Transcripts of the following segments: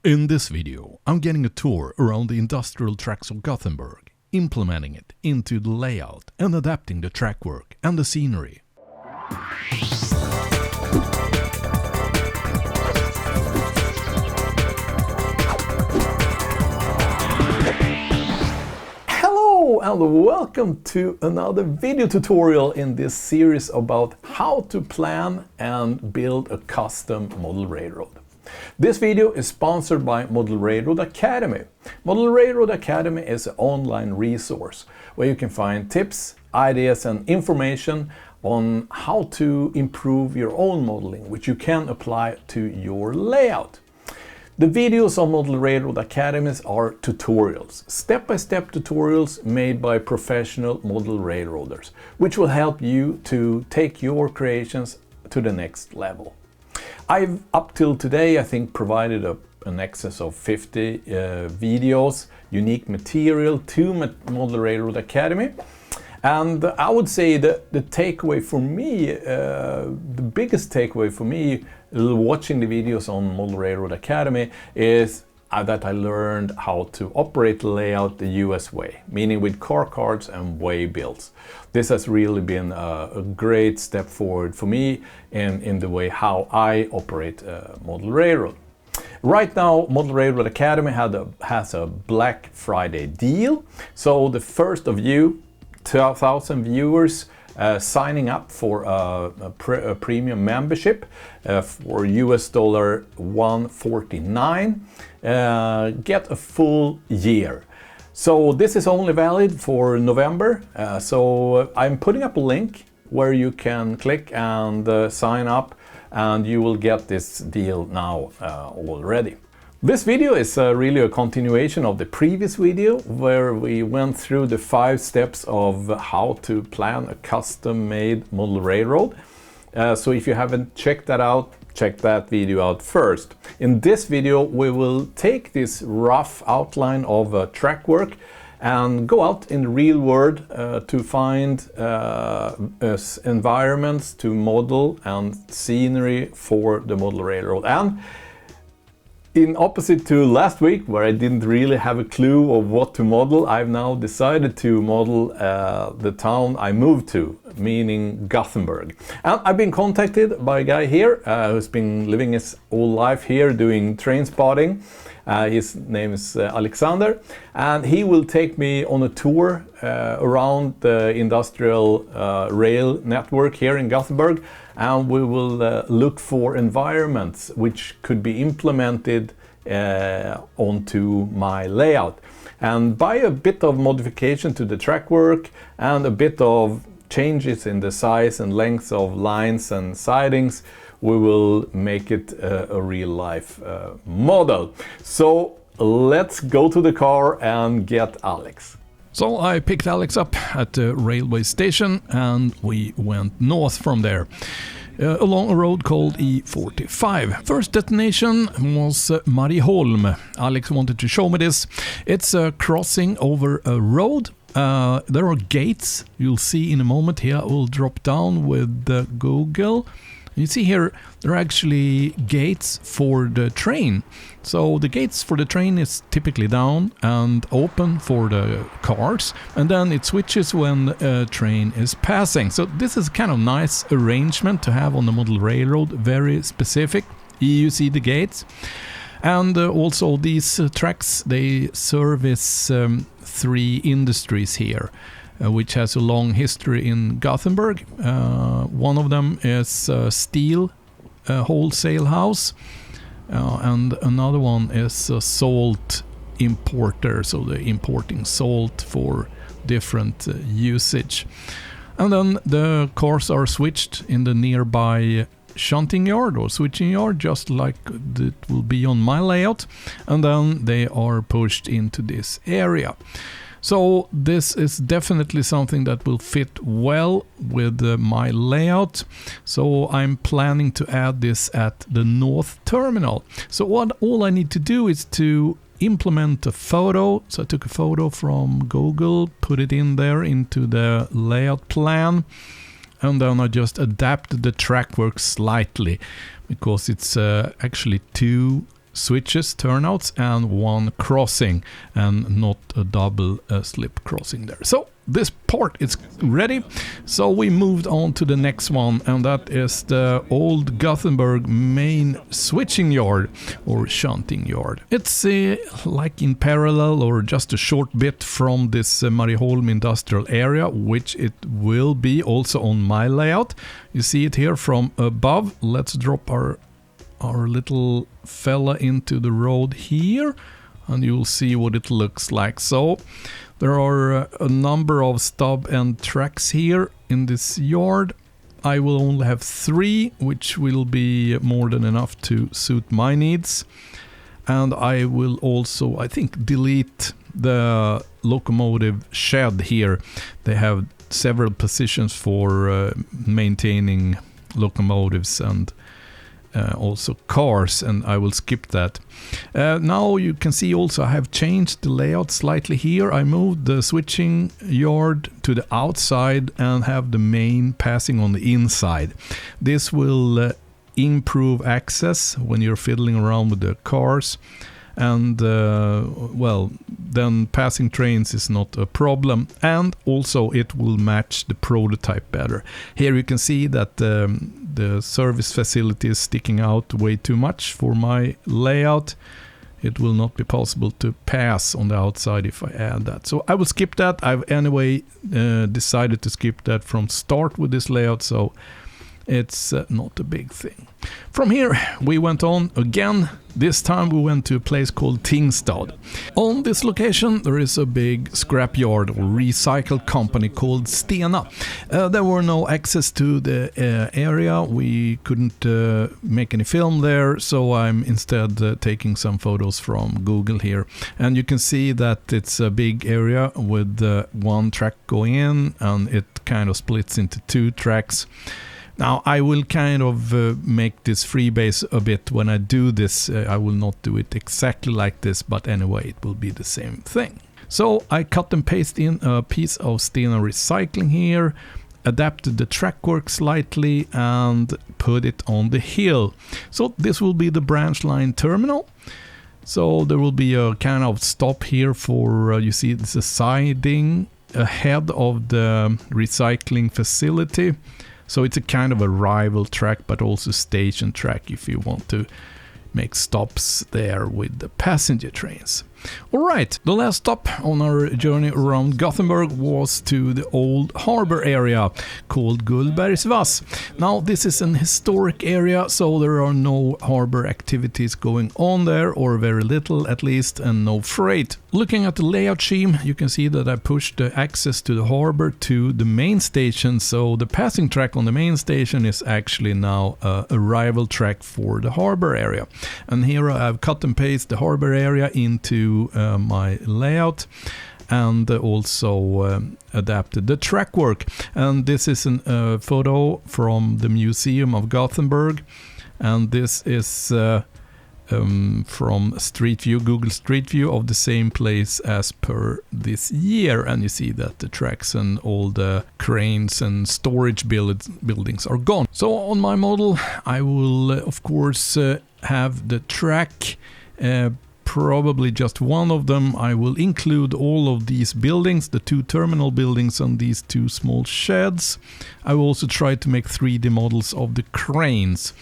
In this video, I'm getting a tour around the industrial tracks of Gothenburg, implementing it into the layout and adapting the track work and the scenery. Hello and welcome to another video tutorial in this series about how to plan and build a custom model railroad. This video is sponsored by Model Railroad Academy. Model Railroad Academy is an online resource where you can find tips, ideas and information on how to improve your own modeling, which you can apply to your layout. The videos on Model Railroad Academies are tutorials, step-by-step tutorials made by professional model railroaders, which will help you to take your creations to the next level. I've up till today, I think, provided an excess of 50 videos, unique material to Model Railroad Academy. And I would say that the takeaway for me, the biggest takeaway for me watching the videos on Model Railroad Academy is that I learned how to operate the layout the US way, meaning with car cards and way builds. This has really been a great step forward for me in the way how I operate Model Railroad. Right now, Model Railroad Academy has a Black Friday deal. So the first of you, 2,000 viewers, signing up for a premium membership for US dollar $149, get a full year. So this is only valid for November. So I'm putting up a link where you can click and sign up, and you will get this deal now already. This video is really a continuation of the previous video where we went through the 5 steps of how to plan a custom-made model railroad. So if you haven't checked that out, check that video out first. In this video we will take this rough outline of track work and go out in the real world to find environments to model and scenery for the model railroad. And in opposite to last week, where I didn't really have a clue of what to model, I've now decided to model the town I moved to, meaning Gothenburg. And I've been contacted by a guy here who's been living his whole life here doing train spotting. His name is Alexander, and he will take me on a tour around the industrial rail network here in Gothenburg, and we will look for environments which could be implemented onto my layout. And by a bit of modification to the track work and a bit of changes in the size and length of lines and sidings, we will make it a real-life model. So let's go to the car and get Alex. So I picked Alex up at the railway station and we went north from there, along a road called E45. First destination was Marieholm. Alex wanted to show me this. It's a crossing over a road. There are gates. You'll see in a moment here. I will drop down with Google. You see here, there are actually gates for the train. So the gates for the train is typically down and open for the cars, and then it switches when a train is passing. So this is kind of nice arrangement to have on the model railroad, very specific. You see the gates. And also these tracks, they service 3 industries here, which has a long history in Gothenburg. One of them is a steel wholesale house, and another one is a salt importer, so they're importing salt for different usage. And then the cars are switched in the nearby shunting yard or switching yard, just like it will be on my layout, and then they are pushed into this area. So this is definitely something that will fit well with my layout. So I'm planning to add this at the North Terminal. So all I need to do is to implement a photo. So I took a photo from Google, put it in there into the layout plan, and then I just adapted the track work slightly because it's actually 2 switches, turnouts, and 1 crossing, and not a double slip crossing there. So this part is ready, so we moved on to the next one, and that is the old Gothenburg main switching yard or shunting yard. It's like in parallel or just a short bit from this Marieholm industrial area, which it will be also on my layout. You see it here from above. Let's drop our little fella into the road here, and you'll see what it looks like. So there are a number of stub and tracks here in this yard. I will only have 3, which will be more than enough to suit my needs. And I will also, I think, delete the locomotive shed here. They have several positions for maintaining locomotives and also cars, and I will skip that. Now you can see also I have changed the layout slightly here. I moved the switching yard to the outside and have the main passing on the inside. This will improve access when you're fiddling around with the cars, and well, then passing trains is not a problem, and also it will match the prototype better. Here you can see that the service facility is sticking out way too much for my layout. It will not be possible to pass on the outside if I add that, so I will skip that. I've anyway decided to skip that from start with this layout, so it's not a big thing. From here we went on again. This time we went to a place called Tingstad. On this location there is a big scrapyard or recycle company called Stena. There were no access to the area. We couldn't make any film there, so I'm instead taking some photos from Google here. And you can see that it's a big area with 1 track going in, and it kind of splits into 2 tracks. Now I will kind of make this freebase a bit when I do this. I will not do it exactly like this, but anyway it will be the same thing. So I cut and paste in a piece of Stena recycling here, adapted the track work slightly and put it on the hill. So this will be the branch line terminal. So there will be a kind of stop here for, you see it's a siding ahead of the recycling facility. So it's a kind of a rival track, but also station track if you want to make stops there with the passenger trains. Alright, the last stop on our journey around Gothenburg was to the old harbor area called Gullbergsvass. Now this is an historic area, so there are no harbor activities going on there, or very little at least, and no freight. Looking at the layout scheme, you can see that I pushed the access to the harbor to the main station, so the passing track on the main station is actually now a rival track for the harbor area. And here I've cut and pasted the harbor area into my layout, and also adapted the track work. And this is a photo from the Museum of Gothenburg, and this is from Street View, Google Street View of the same place as per this year, and you see that the tracks and all the cranes and storage buildings are gone. So on my model I will of course have the track, probably just one of them. I will include all of these buildings, the 2 terminal buildings and these 2 small sheds. I will also try to make 3D models of the cranes.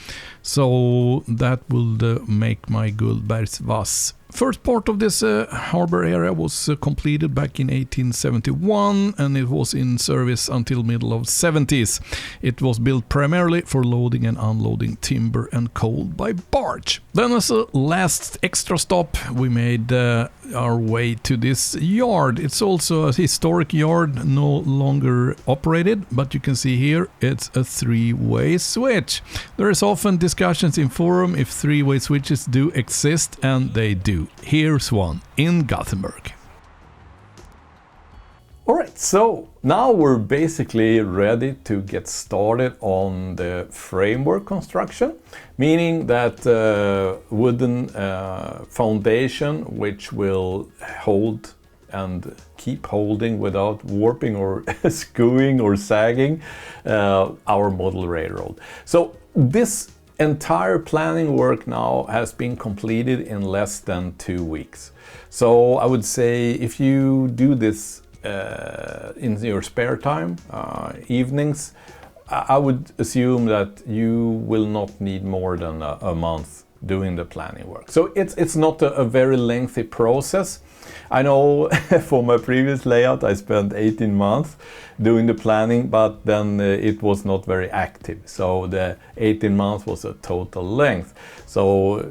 So that will make my Gullbergsvass. First part of this harbor area was completed back in 1871, and it was in service until middle of 70s. It was built primarily for loading and unloading timber and coal by barge. Then as a last extra stop we made our way to this yard. It's also a historic yard, no longer operated, but you can see here it's a 3-way switch. There is often discussions in forum if 3-way switches do exist, and they do. Here's one in Gothenburg. Alright, so now we're basically ready to get started on the framework construction, meaning that wooden foundation which will hold and keep holding without warping or skewing or sagging our model railroad. So this entire planning work now has been completed in less than 2 weeks. So I would say if you do this in your spare time, evenings, I would assume that you will not need more than a month doing the planning work. So it's not a very lengthy process. I know for my previous layout I spent 18 months doing the planning, but then it was not very active. So the 18 months was a total length. So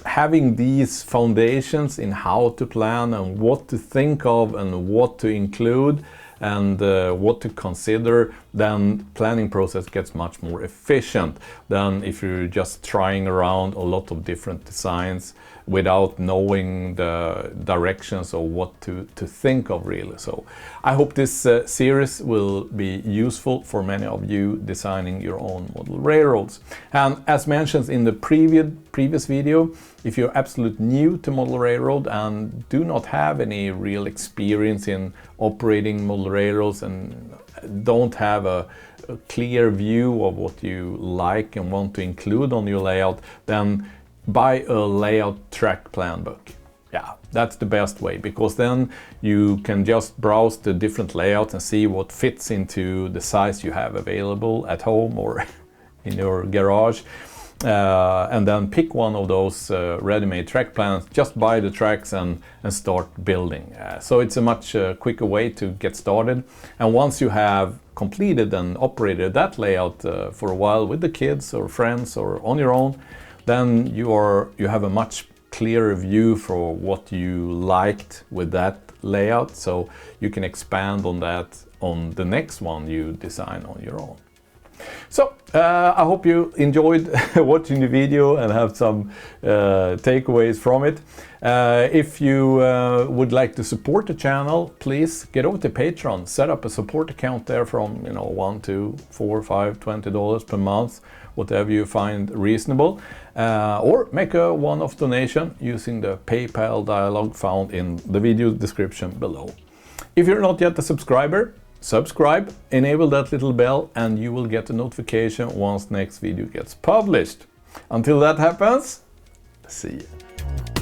having these foundations in how to plan and what to think of and what to include and what to consider, then planning process gets much more efficient than if you're just trying around a lot of different designs without knowing the directions or what to think of really. So I hope this series will be useful for many of you designing your own model railroads. And as mentioned in the previous video, if you're absolutely new to model railroad and do not have any real experience in operating model railroads and don't have a clear view of what you like and want to include on your layout, then buy a layout track plan book. Yeah, that's the best way, because then you can just browse the different layouts and see what fits into the size you have available at home or in your garage. And then pick one of those ready-made track plans, just buy the tracks and start building. So it's a much quicker way to get started. And once you have completed and operated that layout for a while with the kids or friends or on your own, then you have a much clearer view for what you liked with that layout. So you can expand on that on the next one you design on your own. So I hope you enjoyed watching the video and have some takeaways from it. If you would like to support the channel, please get over to Patreon, set up a support account there from $1, $2, $4, $5, $20 per month, whatever you find reasonable, or make a one-off donation using the PayPal dialog found in the video description below. If you're not yet a subscriber, subscribe, enable that little bell, and you will get a notification once next video gets published. Until that happens, see you.